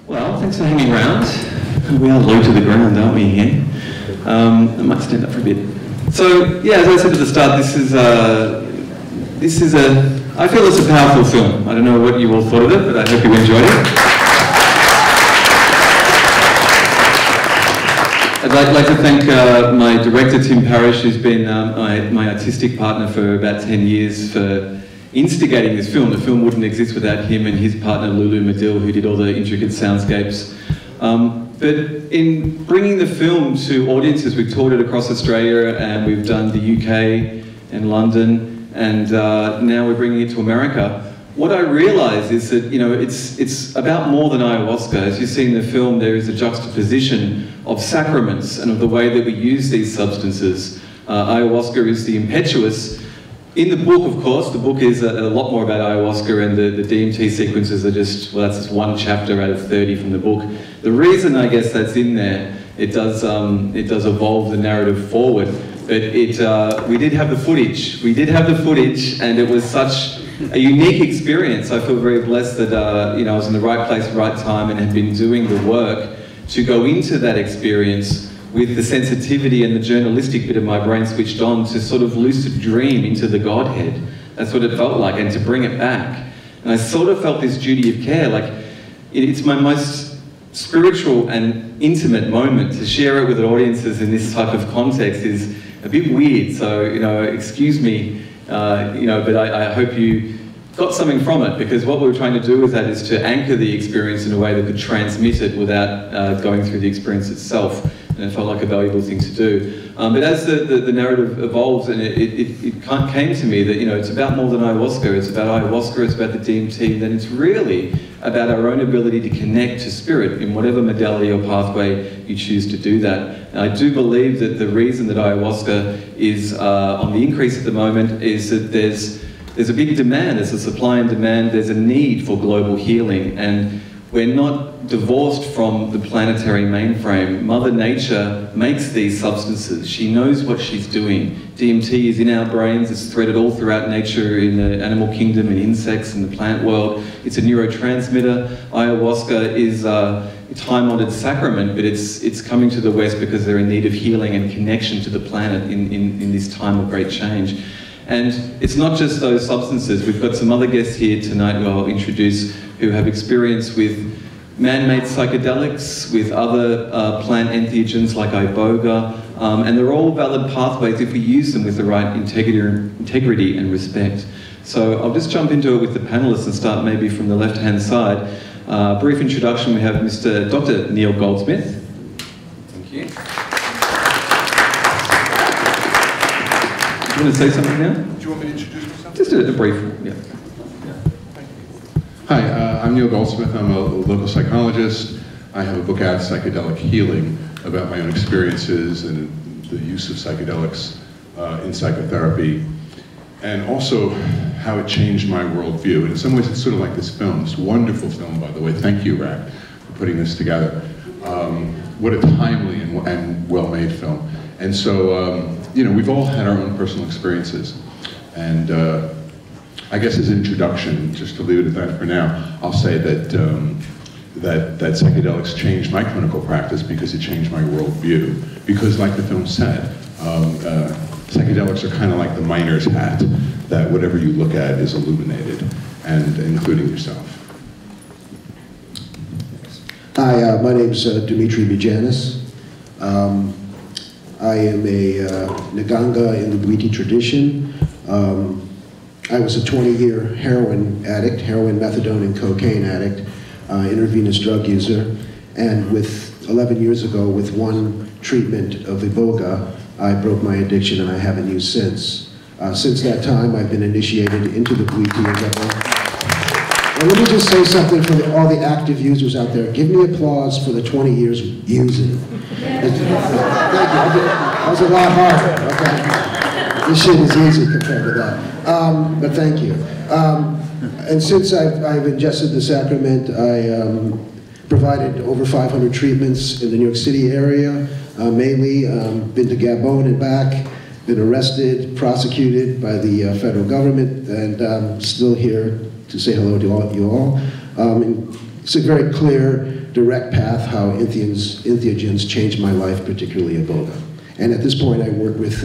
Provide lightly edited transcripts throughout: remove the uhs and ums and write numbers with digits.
Well, thanks for hanging around. We are low to the ground, aren't we, here? I might stand up for a bit. So, yeah, as I said at the start, I feel it's a powerful film. I don't know what you all thought of it, but I hope you enjoyed it. I'd like to thank my director, Tim Parrish, who's been my artistic partner for about 10 years for instigating this film. The film wouldn't exist without him and his partner, Lulu Medill, who did all the intricate soundscapes. But in bringing the film to audiences, we've toured it across Australia and we've done the UK and London, and now we're bringing it to America. What I realise is that, you know, it's about more than ayahuasca. As you see in the film, there is a juxtaposition of sacraments and of the way that we use these substances. Ayahuasca is the impetuous. In the book, of course, the book is a lot more about ayahuasca, and the DMT sequences are just, well, that's just one chapter out of 30 from the book. The reason, I guess, that's in there, it does evolve the narrative forward, but we did have the footage. We did have the footage, and it was such a unique experience. I feel very blessed that you know, I was in the right place at the right time and had been doing the work to go into that experience with the sensitivity and the journalistic bit of my brain switched on to sort of lucid dream into the Godhead. That's what it felt like, and to bring it back. And I sort of felt this duty of care, like it's my most spiritual and intimate moment. To share it with audiences in this type of context is a bit weird, so, you know, excuse me, you know, but I hope you got something from it, because what we were trying to do with that is to anchor the experience in a way that could transmit it without going through the experience itself. And it felt like a valuable thing to do. But as the narrative evolves, and it came to me that, you know, it's about more than ayahuasca. It's about ayahuasca, it's about the DMT, and then it's really about our own ability to connect to spirit in whatever modality or pathway you choose to do that. And I do believe that the reason that ayahuasca is on the increase at the moment is that there's a big demand, there's a supply and demand, there's a need for global healing, and we're not divorced from the planetary mainframe. Mother Nature makes these substances. She knows what she's doing. DMT is in our brains, it's threaded all throughout nature, in the animal kingdom, in insects, in the plant world. It's a neurotransmitter. Ayahuasca is a time-honored sacrament, but it's coming to the West because they're in need of healing and connection to the planet in this time of great change. And it's not just those substances. We've got some other guests here tonight who I'll introduce who have experience with man-made psychedelics, with other plant entheogens like iboga, and they're all valid pathways if we use them with the right integrity and respect. So I'll just jump into it with the panelists and start maybe from the left-hand side. Brief introduction, we have Dr. Neil Goldsmith. Thank you. Do you want to say something now? Do you want me to introduce myself? Just a brief, yeah. Hi, I'm Neil Goldsmith. I'm a local psychologist. I have a book out, Psychedelic Healing, about my own experiences and the use of psychedelics in psychotherapy, and also how it changed my worldview. And in some ways, it's sort of like this film, this wonderful film, by the way. Thank you, Rack, for putting this together. What a timely and well-made film. And so, you know, we've all had our own personal experiences. And I guess as an introduction, just to leave it at that for now, I'll say that that psychedelics changed my clinical practice because it changed my worldview. Because, like the film said, psychedelics are kind of like the miner's hat, that whatever you look at is illuminated, and including yourself. Hi, my name's Dimitri Bijanis. I am a Nganga in the Bwiti tradition. I was a 20-year heroin addict, heroin, methadone, and cocaine addict, intravenous drug user, and 11 years ago, with one treatment of iboga, I broke my addiction and I haven't used since. Since that time, I've been initiated into the Bwiti. And let me just say something for all the active users out there. Give me applause for the 20 years using. Thank you. That was a lot harder. Okay. This shit is easy compared to that. But thank you. And since I've ingested the sacrament, I provided over 500 treatments in the New York City area, mainly been to Gabon and back, been arrested, prosecuted by the federal government, and I'm still here to say hello to all of you all. And it's a very clear direct path how entheogens changed my life, particularly iboga. And at this point, I work with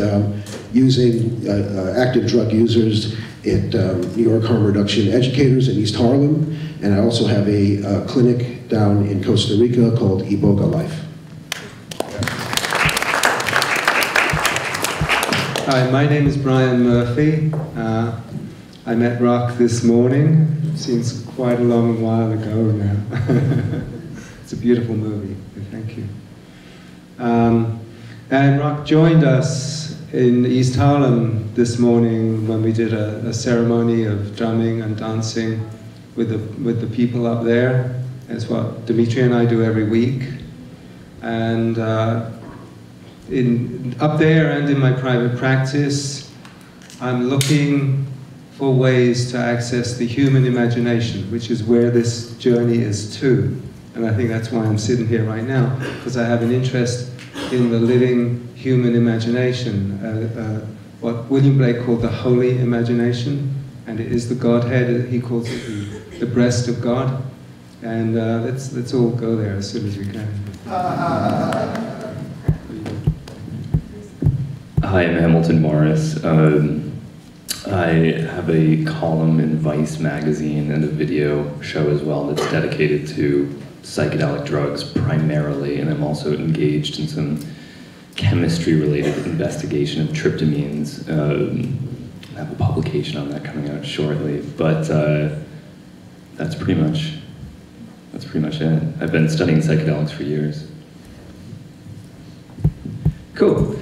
using active drug users at New York Harm Reduction Educators in East Harlem, and I also have a clinic down in Costa Rica called Iboga Life. Hi, my name is Brian Murphy. I met Rock this morning. It seems quite a long while ago now. It's a beautiful movie, thank you. And Rock joined us in East Harlem this morning when we did a ceremony of drumming and dancing with the people up there. It's what Dimitri and I do every week. And up there and in my private practice, I'm looking for ways to access the human imagination, which is where this journey is too. And I think that's why I'm sitting here right now, because I have an interest in the living human imagination, what William Blake called the holy imagination, and it is the Godhead. He calls it the breast of God. And let's all go there as soon as we can. Hi, I'm Hamilton Morris. I have a column in Vice magazine and a video show as well that's dedicated to psychedelic drugs primarily, and I'm also engaged in some chemistry-related investigation of tryptamines. I have a publication on that coming out shortly, but that's pretty much it. I've been studying psychedelics for years. Cool.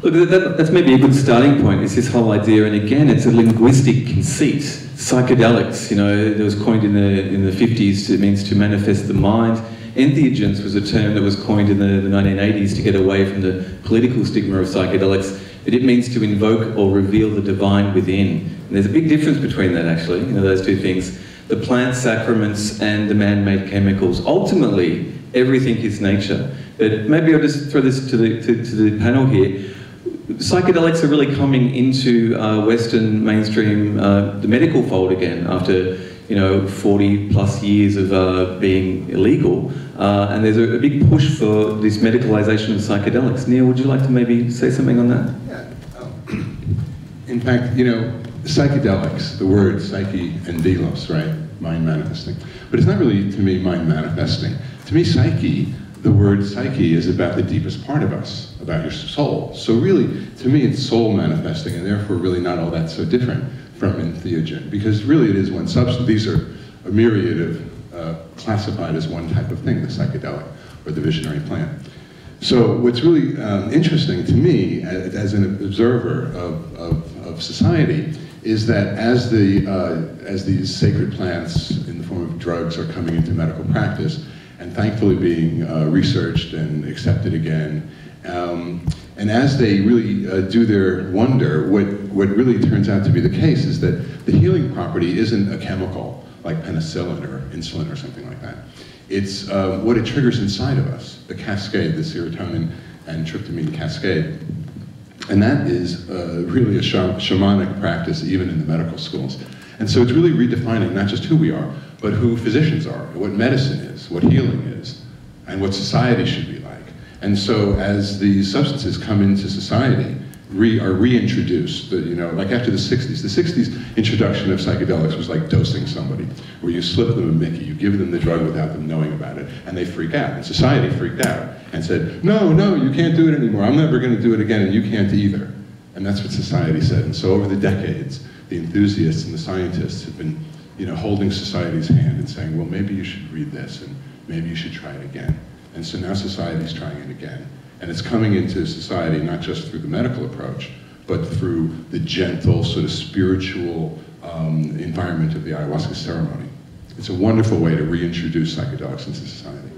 Look, that's maybe a good starting point, is this whole idea, and again, it's a linguistic conceit. Psychedelics, you know, it was coined in the 50s, it means to manifest the mind. Entheogens was a term that was coined in the 1980s to get away from the political stigma of psychedelics, but it means to invoke or reveal the divine within. And there's a big difference between that, actually, you know, those two things. The plant sacraments and the man-made chemicals. Ultimately, everything is nature. But maybe I'll just throw this to the panel here. Psychedelics are really coming into Western mainstream, the medical fold again, after 40 plus years of being illegal, and there's a big push for this medicalization of psychedelics. Neil, would you like to maybe say something on that? Yeah. In fact, psychedelics, the word psyche and delos, right? Mind manifesting. But it's not really, to me, mind manifesting. To me, psyche, the word psyche is about the deepest part of us, about your soul. So really, to me, it's soul manifesting, and therefore really not all that so different from entheogen, because really it is one substance. These are a myriad of classified as one type of thing, the psychedelic or the visionary plant. So what's really interesting to me as an observer of society is that as these sacred plants in the form of drugs are coming into medical practice, and thankfully being researched and accepted again, and as they really do their wonder, what really turns out to be the case is that the healing property isn't a chemical like penicillin or insulin or something like that. It's what it triggers inside of us, the cascade, the serotonin and tryptamine cascade. And that is really a shamanic practice even in the medical schools. And so it's really redefining not just who we are, but who physicians are, what medicine is, what healing is, and what society should be like. And so as these substances come into society, are reintroduced, like after the 60s introduction of psychedelics was like dosing somebody, where you slip them a Mickey, you give them the drug without them knowing about it, and they freak out. And society freaked out and said, no, you can't do it anymore. I'm never going to do it again, and you can't either. And that's what society said. And so over the decades, the enthusiasts and the scientists have been holding society's hand and saying, well, maybe you should read this, and maybe you should try it again. And so now society's trying it again. And it's coming into society not just through the medical approach, but through the gentle, sort of spiritual environment of the ayahuasca ceremony. It's a wonderful way to reintroduce psychedelics into society.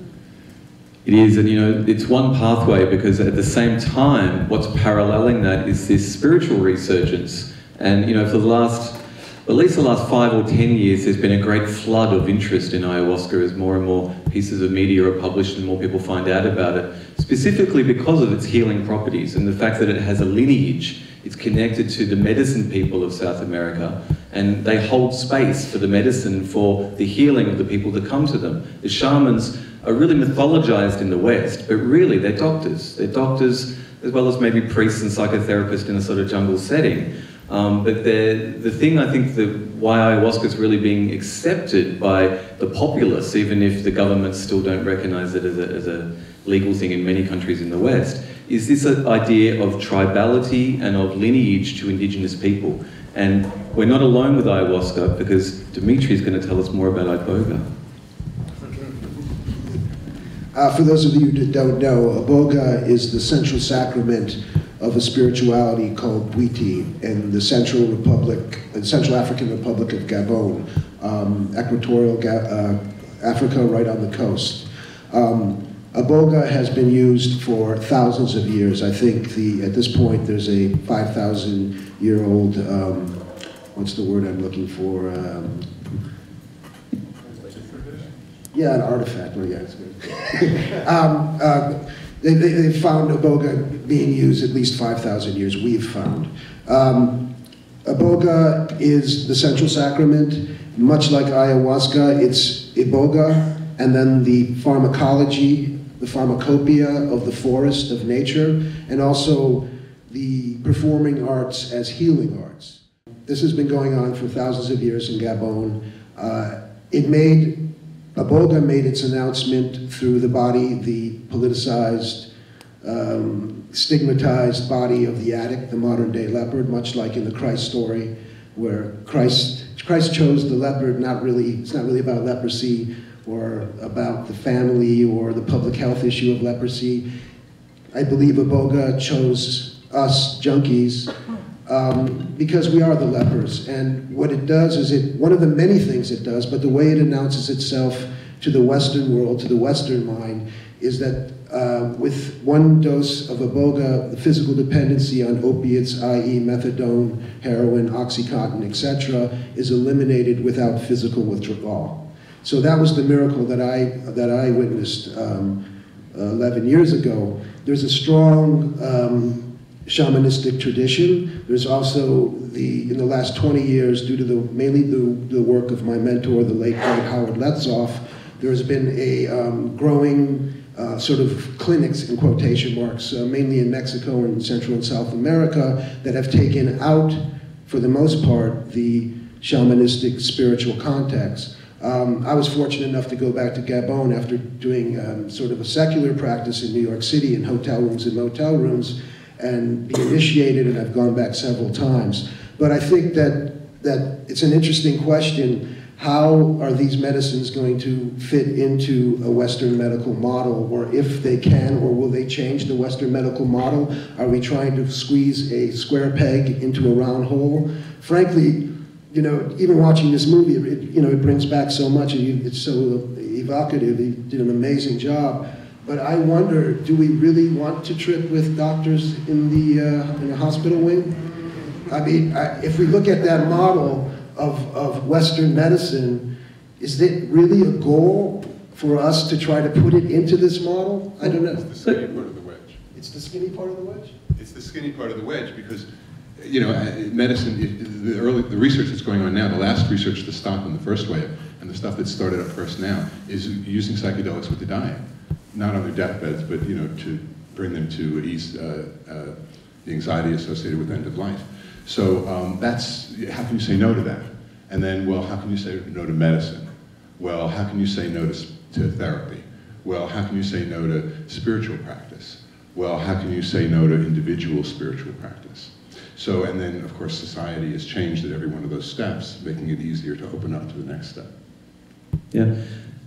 It is, and it's one pathway, because at the same time, what's paralleling that is this spiritual resurgence. And for at least the last 5 or 10 years, there's been a great flood of interest in ayahuasca as more and more pieces of media are published and more people find out about it, specifically because of its healing properties and the fact that it has a lineage. It's connected to the medicine people of South America, and they hold space for the medicine, for the healing of the people that come to them. The shamans are really mythologized in the West, but really they're doctors. They're doctors as well as maybe priests and psychotherapists in a sort of jungle setting. But the thing I think why ayahuasca is really being accepted by the populace, even if the governments still don't recognize it as a legal thing in many countries in the West, is this idea of tribality and of lineage to indigenous people. And we're not alone with ayahuasca, because Dimitri is going to tell us more about iboga. For those of you that don't know, iboga is the central sacrament of a spirituality called Bwiti in the Central African Republic of Gabon, equatorial Africa, right on the coast. Iboga has been used for thousands of years. I think at this point there's a 5,000-year-old, what's the word I'm looking for? Yeah, an artifact. Well, yeah, it's good. They found iboga being used at least 5,000 years, we've found. Iboga is the central sacrament. Much like ayahuasca, it's iboga, and then the pharmacology, the pharmacopoeia of the forest, of nature, and also the performing arts as healing arts. This has been going on for thousands of years in Gabon. Iboga made its announcement through the body, the politicized, stigmatized body of the addict, the modern day leopard, much like in the Christ story, where Christ chose the leopard, it's not really about leprosy or about the family or the public health issue of leprosy. I believe iboga chose us junkies because we are the lepers. And what it does is one of the many things it does, but the way it announces itself to the Western world, to the Western mind, is that with one dose of iboga, the physical dependency on opiates, i.e. methadone, heroin, OxyContin, etc., is eliminated without physical withdrawal. So that was the miracle that I witnessed 11 years ago. There's a strong shamanistic tradition. There's also in the last 20 years, due to mainly the work of my mentor, the late great Howard Letzoff, there has been a growing sort of clinics, in quotation marks, mainly in Mexico and Central and South America, that have taken out, for the most part, the shamanistic spiritual context. I was fortunate enough to go back to Gabon after doing sort of a secular practice in New York City in hotel rooms and motel rooms and be initiated, and I've gone back several times. But I think that it's an interesting question. How are these medicines going to fit into a Western medical model, or if they can, or will they change the Western medical model? Are we trying to squeeze a square peg into a round hole? Frankly, you know, even watching this movie, it brings back so much, and it's so evocative. He did an amazing job. But I wonder, do we really want to trip with doctors in the hospital wing? I mean, if we look at that model of Western medicine, is it really a goal for us to try to put it into this model? I don't know. It's the skinny part of the wedge. It's the skinny part of the wedge? It's the skinny part of the wedge because, you know, medicine, the research that's going on now, the last research to stop in the first wave, and the stuff that's started up first now, is using psychedelics with the dying. Not on their deathbeds, but, you know, to bring them to ease the anxiety associated with end of life. So how can you say no to that? And then, well, how can you say no to medicine? Well, how can you say no to therapy? Well, how can you say no to spiritual practice? Well, how can you say no to individual spiritual practice? So, and then, of course, society has changed at every one of those steps, making it easier to open up to the next step. Yeah.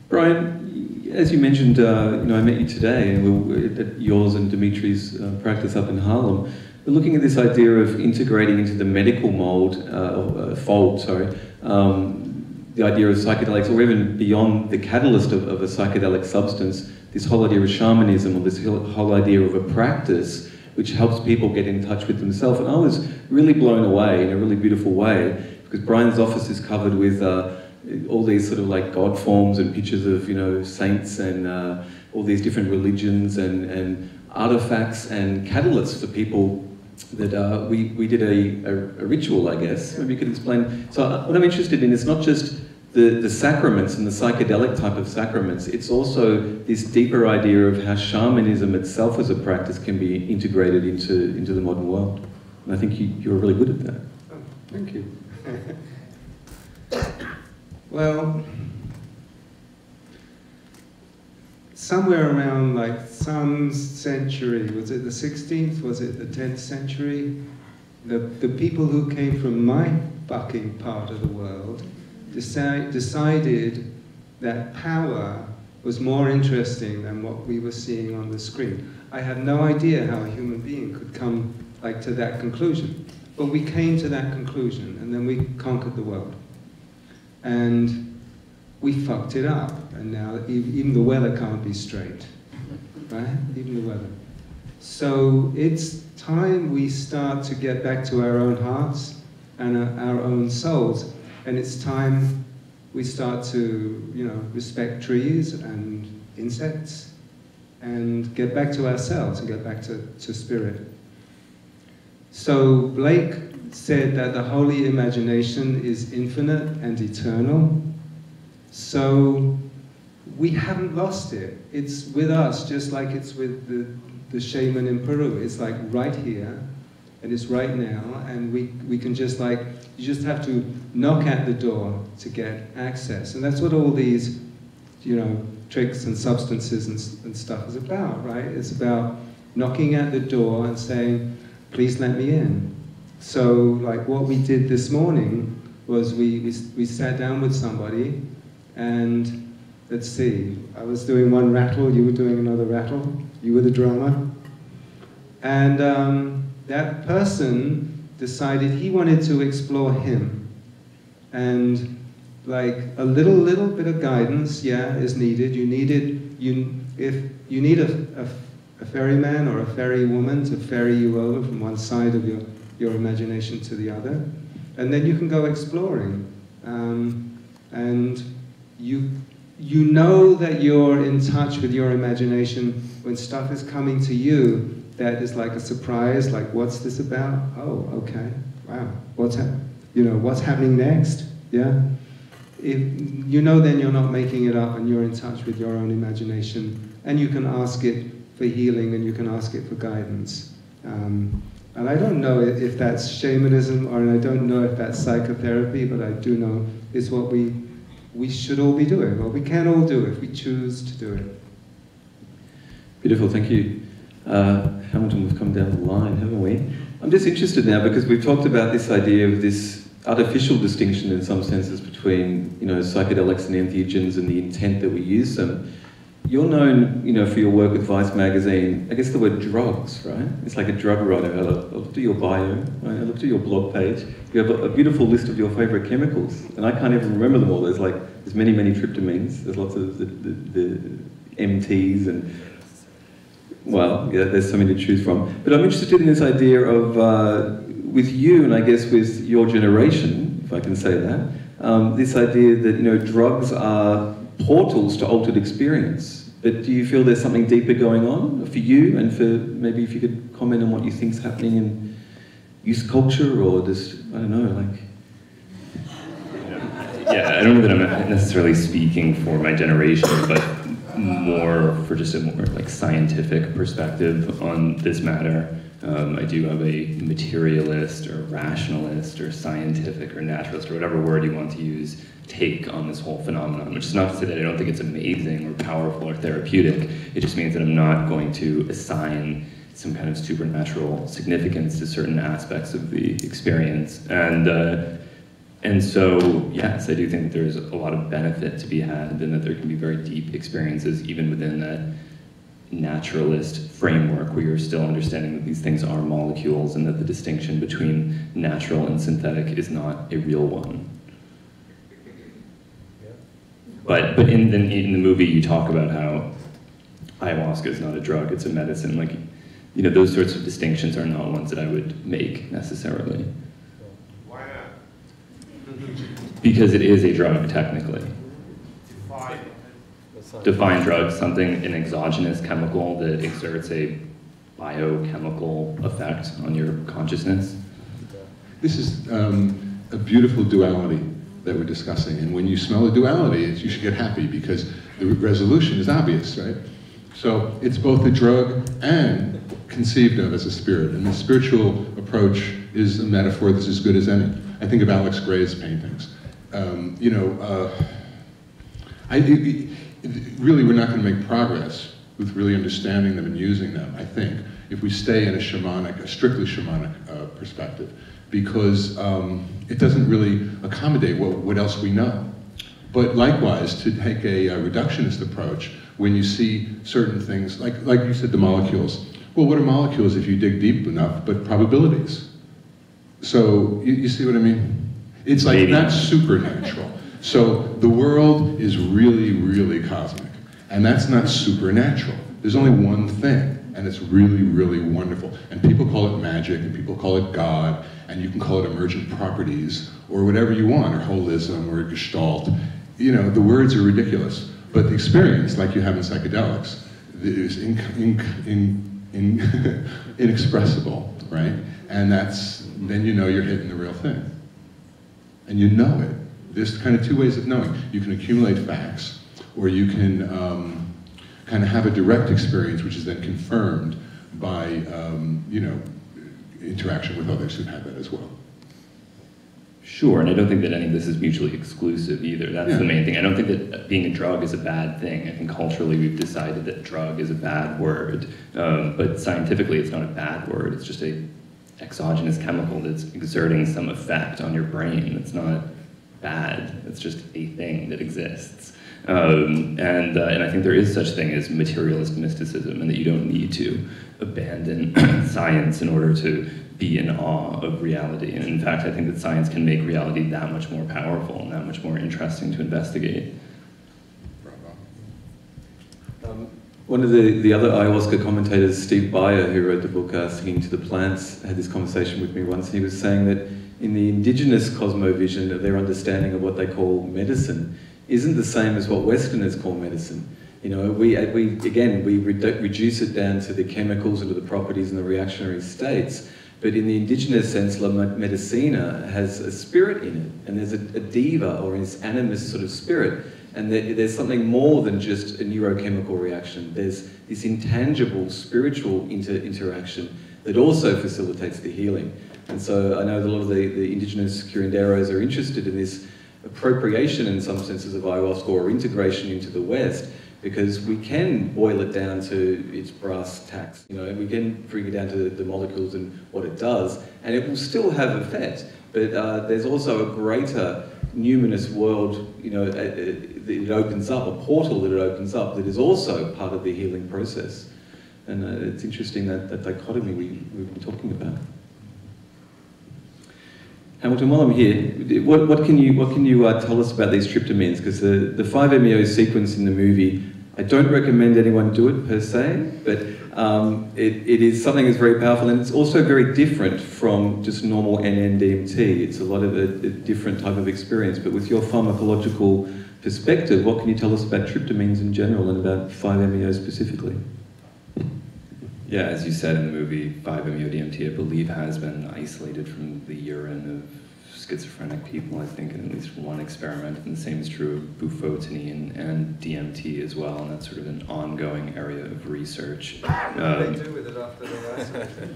Brian, as you mentioned, you know, I met you today, and at yours and Dimitri's practice up in Harlem. We're looking at this idea of integrating into the medical fold, the idea of psychedelics, or even beyond the catalyst of a psychedelic substance, this whole idea of shamanism, or this whole idea of a practice which helps people get in touch with themselves. And I was really blown away in a really beautiful way, because Brian's office is covered with all these sort of like God forms and pictures of, you know, saints and all these different religions and artifacts and catalysts for people that we did a ritual, I guess. Maybe you could explain. So what I'm interested in is not just the sacraments and the psychedelic type of sacraments, it's also this deeper idea of how shamanism itself as a practice can be integrated into the modern world. And I think you're really good at that. Oh, thank you. Well, somewhere around like some century, was it the 16th, was it the 10th century, the people who came from my fucking part of the world decided that power was more interesting than what we were seeing on the screen. I had no idea how a human being could come like to that conclusion, but we came to that conclusion, and then we conquered the world. And we fucked it up, and now even the weather can't be straight, right? Even the weather. So it's time we start to get back to our own hearts and our own souls, and it's time we start to, you know, respect trees and insects, and get back to ourselves and get back to spirit. So Blake said that the holy imagination is infinite and eternal. So we haven't lost it. It's with us, just like it's with the shaman in Peru. It's like right here, and it's right now, and we can just like, you just have to knock at the door to get access. And that's what all these, you know, tricks and substances and stuff is about, right? It's about knocking at the door and saying, please let me in. So like what we did this morning was we sat down with somebody, and let's see, I was doing one rattle, you were doing another rattle, you were the drummer. And that person decided he wanted to explore him. And like a little bit of guidance, yeah, is needed. If you need a ferryman or a ferry woman to ferry you over from one side of your imagination to the other, and then you can go exploring. And you know that you're in touch with your imagination when stuff is coming to you that is like a surprise, like what's this about? Oh, okay, wow, what's happening next? Yeah. If you know, then you're not making it up, and you're in touch with your own imagination, and you can ask it for healing, and you can ask it for guidance. And I don't know if that's shamanism, or I don't know if that's psychotherapy, but I do know it's what we should all be doing, or we can all do if we choose to do it. Beautiful, thank you. Hamilton, we've come down the line, haven't we? I'm just interested now, because we've talked about this idea of this artificial distinction in some senses between, you know, psychedelics and entheogens and the intent that we use them. You're known, you know, for your work with Vice magazine. I guess the word drugs, right? It's like a drug writer. I looked at your bio, right? I looked at your blog page. You have a beautiful list of your favorite chemicals, and I can't even remember them all. There's many tryptamines. There's lots of the MTs, and well, yeah, there's so many to choose from. But I'm interested in this idea of, with you, and I guess with your generation, if I can say that, this idea that, you know, drugs are portals to altered experience. But do you feel there's something deeper going on for you, and for maybe if you could comment on what you think's happening in youth culture, or just, I don't know, like... Yeah, I don't know that I'm necessarily speaking for my generation, but more for just a more like scientific perspective on this matter. I do have a materialist or rationalist or scientific or naturalist or whatever word you want to use take on this whole phenomenon, which is not to say that I don't think it's amazing or powerful or therapeutic. It just means that I'm not going to assign some kind of supernatural significance to certain aspects of the experience. And so, yes, I do think that there's a lot of benefit to be had, and that there can be very deep experiences even within that naturalist framework, where you're still understanding that these things are molecules, and that the distinction between natural and synthetic is not a real one. But in the movie, you talk about how ayahuasca is not a drug, it's a medicine. Like, you know, those sorts of distinctions are not ones that I would make necessarily. Why not? Because it is a drug, technically. Define drug, something, an exogenous chemical that exerts a biochemical effect on your consciousness. This is a beautiful duality that we're discussing. And when you smell a duality, you should get happy because the resolution is obvious, right? So it's both a drug and conceived of as a spirit. And the spiritual approach is a metaphor that's as good as any. I think of Alex Gray's paintings. Really, we're not going to make progress with really understanding them and using them, I think, if we stay in a strictly shamanic perspective, because it doesn't really accommodate what else we know. But likewise, to take a reductionist approach, when you see certain things, like you said, the molecules. Well, what are molecules if you dig deep enough, but probabilities? So, you see what I mean? It's like that's supernatural. So the world is really, really cosmic. And that's not supernatural. There's only one thing, and it's really, really wonderful. And people call it magic, and people call it God, and you can call it emergent properties, or whatever you want, or holism, or gestalt. You know, the words are ridiculous. But the experience, like you have in psychedelics, is inexpressible, right? And then you know you're hitting the real thing. And you know it. There's kind of two ways of knowing. You can accumulate facts, or you can kind of have a direct experience, which is then confirmed by, interaction with others who've had that as well. Sure, and I don't think that any of this is mutually exclusive either. That's the main thing. I don't think that being a drug is a bad thing. I think culturally we've decided that drug is a bad word, but scientifically it's not a bad word. It's just a exogenous chemical that's exerting some effect on your brain. It's not bad. It's just a thing that exists. And I think there is such thing as materialist mysticism, and that you don't need to abandon science in order to be in awe of reality. And in fact, I think that science can make reality that much more powerful and that much more interesting to investigate. One of the other ayahuasca commentators, Steve Bayer, who wrote the book Singing to the Plants, had this conversation with me once. He was saying that in the indigenous cosmovision, their understanding of what they call medicine isn't the same as what Westerners call medicine. You know, we reduce it down to the chemicals and to the properties and the reactionary states. But in the indigenous sense, La Medicina has a spirit in it, and there's a diva, or this animist sort of spirit, and there's something more than just a neurochemical reaction. There's this intangible spiritual interaction that also facilitates the healing. And so I know that a lot of the indigenous curanderos are interested in this appropriation in some senses of ayahuasca, or integration into the West, because we can boil it down to its brass tacks. You know, we can bring it down to the molecules and what it does, and it will still have effect. But there's also a greater numinous world, you know, that it opens up, a portal that it opens up, that is also part of the healing process. And it's interesting that dichotomy we've been talking about. Hamilton, while I'm here, what can you tell us about these tryptamines? Because the 5-MeO sequence in the movie, I don't recommend anyone do it per se, but it is something that's very powerful, and it's also very different from just normal NN-DMT. It's a lot of a different type of experience. But with your pharmacological perspective, what can you tell us about tryptamines in general and about 5-MeO specifically? Yeah, as you said in the movie, 5-MeO-DMT, I believe, has been isolated from the urine of schizophrenic people, I think, in at least one experiment. And the same is true of bufotenine and DMT as well, and that's sort of an ongoing area of research. What do they do with it after they isolate it?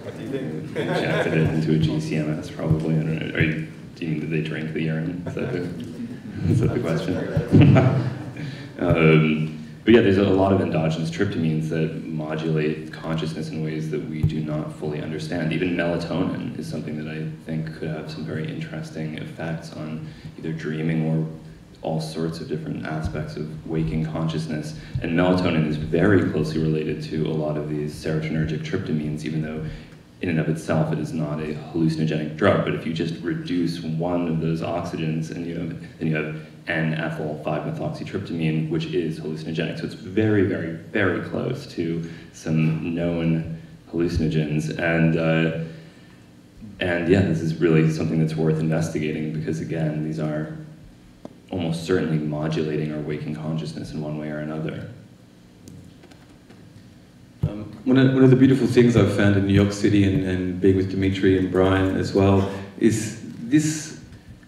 What do you think? Injected it into a GCMS, probably. I don't know. Do you mean that they drink the urine? Is that the question? But yeah, there's a lot of endogenous tryptamines that modulate consciousness in ways that we do not fully understand. Even melatonin is something that I think could have some very interesting effects on either dreaming or all sorts of different aspects of waking consciousness. And melatonin is very closely related to a lot of these serotonergic tryptamines, even though in and of itself it is not a hallucinogenic drug. But if you just reduce one of those oxygens, and then you have N-ethyl 5-methoxytryptamine, which is hallucinogenic. So it's very, very, very close to some known hallucinogens. And yeah, this is really something that's worth investigating, because again, these are almost certainly modulating our waking consciousness in one way or another. One of the beautiful things I've found in New York City and being with Dimitri and Brian as well is this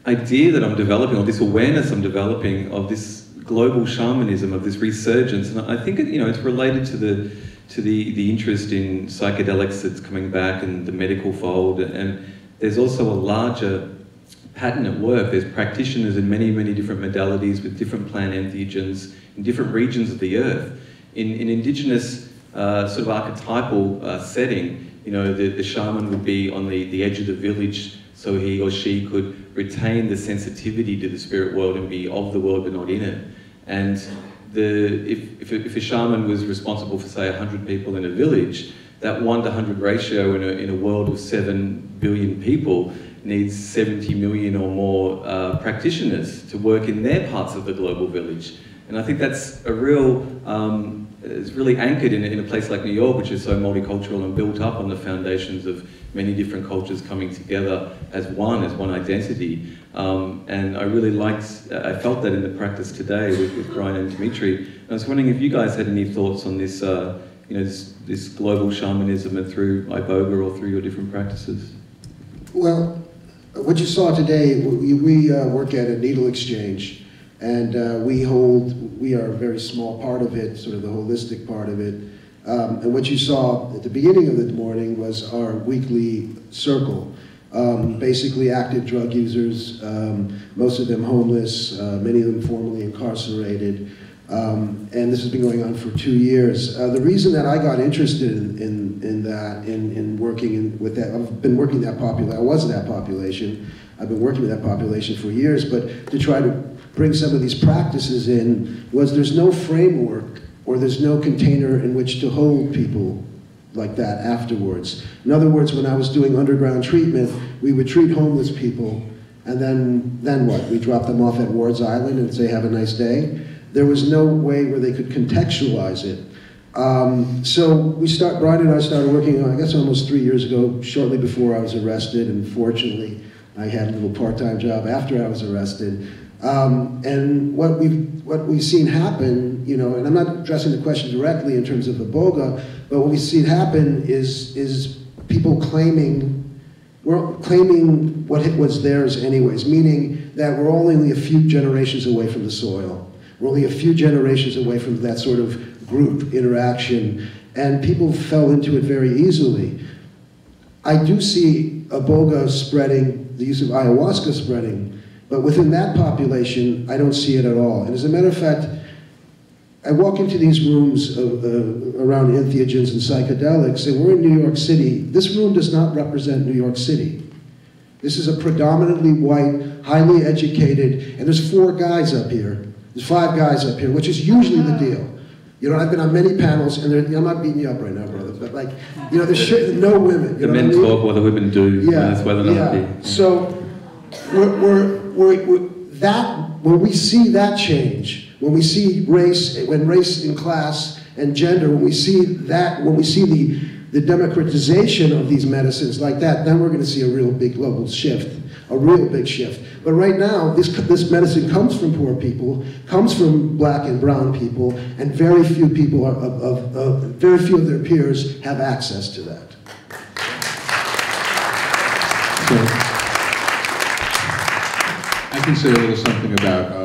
idea that I'm developing, or this awareness I'm developing of this global shamanism, of this resurgence, and I think it's related to the interest in psychedelics that's coming back and the medical fold, and there's also a larger pattern at work. There's practitioners in many, many different modalities with different plant entheogens in different regions of the earth. In indigenous sort of archetypal setting, the shaman would be on the edge of the village so he or she could retain the sensitivity to the spirit world and be of the world but not in it. And if a shaman was responsible for, say, 100 people in a village, that 1:100 ratio in a world of 7 billion people needs 70 million or more practitioners to work in their parts of the global village. And I think that's a real, it's really anchored in a place like New York, which is so multicultural and built up on the foundations of many different cultures coming together as one identity. And I really I felt that in the practice today with Brian and Dimitri. I was wondering if you guys had any thoughts on this, this global shamanism and through iboga or through your different practices. Well, what you saw today, we work at a needle exchange, and we are a very small part of it, sort of the holistic part of it. And what you saw at the beginning of the morning was our weekly circle. Basically active drug users, most of them homeless, many of them formerly incarcerated. And this has been going on for 2 years. The reason that I got interested in working with that, I've been working that population, I was that population, I've been working with that population for years, but to try to bring some of these practices in was there's no framework or there's no container in which to hold people like that afterwards. In other words, when I was doing underground treatment, we would treat homeless people, and then what? We drop them off at Ward's Island and say, have a nice day. There was no way where they could contextualize it. So Brian and I started working on, I guess almost 3 years ago, shortly before I was arrested, and fortunately, I had a little part-time job after I was arrested. And what we've seen happen, and I'm not addressing the question directly in terms of iboga, but what we've seen happen is people claiming what was theirs anyways, meaning that we're only a few generations away from the soil. We're only a few generations away from that sort of group interaction, and people fell into it very easily. I do see iboga spreading, the use of ayahuasca spreading, but within that population, I don't see it at all. And as a matter of fact, I walk into these rooms around entheogens and psychedelics, and we're in New York City. This room does not represent New York City. This is a predominantly white, highly educated, and there's 4 guys up here. There's 5 guys up here, which is usually the deal. I've been on many panels, and I'm not beating you up right now, brother, but there's no women. The men talk while the women do. Yeah, that's why they're not here. So when we see that change, when we see race and class and gender, when we see the democratization of these medicines like that, then we're going to see a real big global shift, a real big shift. But right now, this medicine comes from poor people, comes from black and brown people, and very few people very few of their peers have access to that. So, I can say a little something about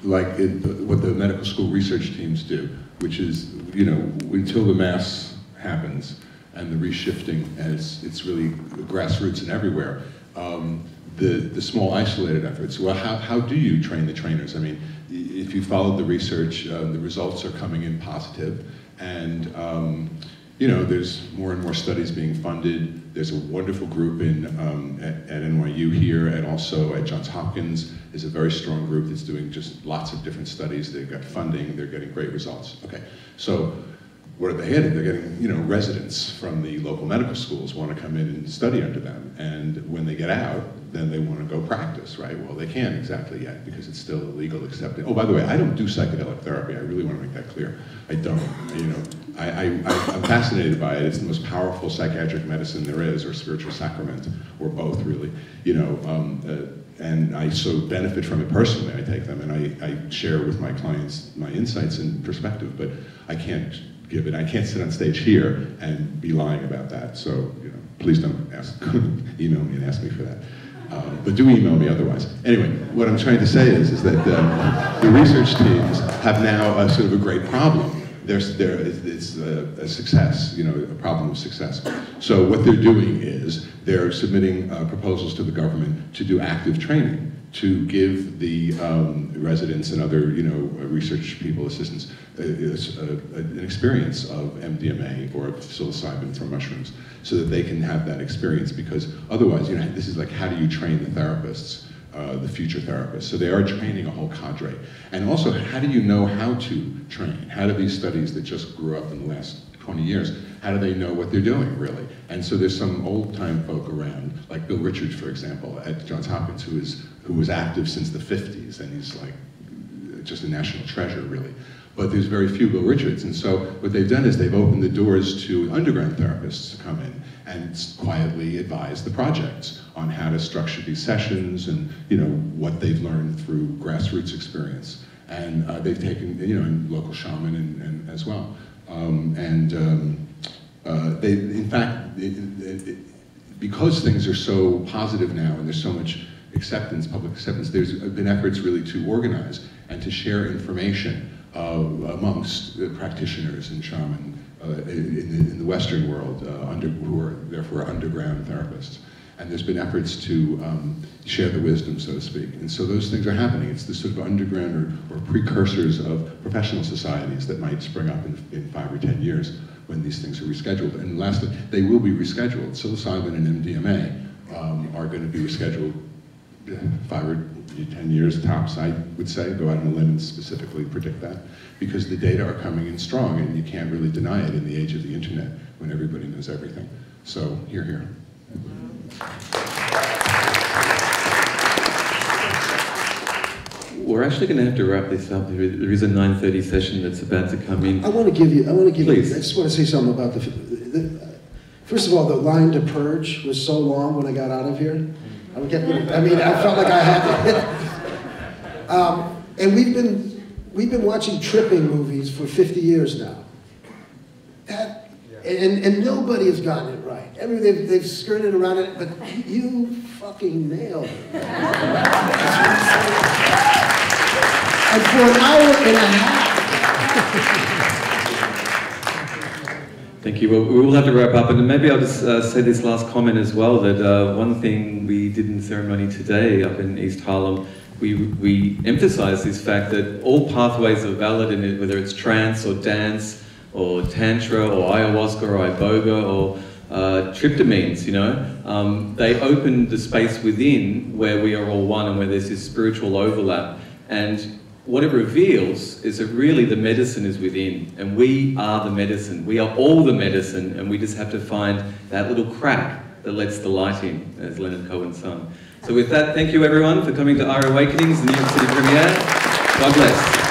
what the medical school research teams do, which is, until the mass happens and the reshifting, and it's really grassroots and everywhere, the small isolated efforts. Well, how do you train the trainers? I mean, if you followed the research, the results are coming in positive, and there's more and more studies being funded. There's a wonderful group at NYU here, and also at Johns Hopkins is a very strong group that's doing just lots of different studies. They've got funding, they're getting great results. Okay, so what are they getting? They're getting, residents from the local medical schools want to come in and study under them, and when they get out, then they want to go practice, right? Well, they can't exactly yet because it's still illegal, accepted. Oh, by the way, I don't do psychedelic therapy. I really want to make that clear. I don't. I'm fascinated by it. It's the most powerful psychiatric medicine there is, or spiritual sacrament, or both, really. And I so benefit from it personally. I take them and I share with my clients my insights and perspective, but I can't give it. I can't sit on stage here and be lying about that. So, please don't email me and ask me for that. But do email me otherwise. Anyway, what I'm trying to say is that the research teams have now a sort of a great problem. It's a success, you know, a problem of success. So what they're doing is they're submitting proposals to the government to do active training, to give the residents and other, you know, research people, assistants, an experience of MDMA or psilocybin from mushrooms, so that they can have that experience. Because otherwise, you know, this is like, how do you train the therapists? The future therapists. So they are training a whole cadre. And also, how do you know how to train? How do these studies that just grew up in the last 20 years, how do they know what they're doing, really? And so there's some old-time folk around, like Bill Richards, for example, at Johns Hopkins, who was active since the 50s, and he's like just a national treasure, really. But there's very few Bill Richards, and so what they've done is they've opened the doors to underground therapists to come in and quietly advise the projects on how to structure these sessions and, you know, what they've learned through grassroots experience. And they've taken, you know, and local shaman and as well. They, in fact, because things are so positive now and there's so much acceptance, public acceptance, there's been efforts really to organize and to share information amongst practitioners and shaman in the Western world, who are therefore underground therapists. And there's been efforts to share the wisdom, so to speak. And so those things are happening. It's the sort of underground or precursors of professional societies that might spring up in 5 or 10 years when these things are rescheduled. And lastly, they will be rescheduled. Psilocybin and MDMA are going to be rescheduled 5 or 10 years tops, I would say. Go out on a limb and specifically predict that, because the data are coming in strong and you can't really deny it in the age of the internet when everybody knows everything. So, hear, hear. We're actually going to have to wrap this up. There is a 9:30 session that's about to come in. I want to give you, Please. I just want to say something about first of all, the line to purge was so long when I got out of here. I felt like I had to. And we've been watching tripping movies for 50 years now. And nobody has gotten it right. They've skirted around it, but you fucking nailed it. And for an hour and a half. Thank you. Well, we will have to wrap up, and maybe I'll just say this last comment as well, that one thing we did in the ceremony today up in East Harlem, we emphasized this fact that all pathways are valid, in it, whether it's trance or dance or tantra or ayahuasca or iboga or tryptamines, you know. They open the space within where we are all one and where there's this spiritual overlap. And what it reveals is that really the medicine is within, and we are the medicine. We are all the medicine, and we just have to find that little crack that lets the light in, as Leonard Cohen sung. So with that, thank you everyone for coming to Our Awakenings, the New York City premiere. God bless.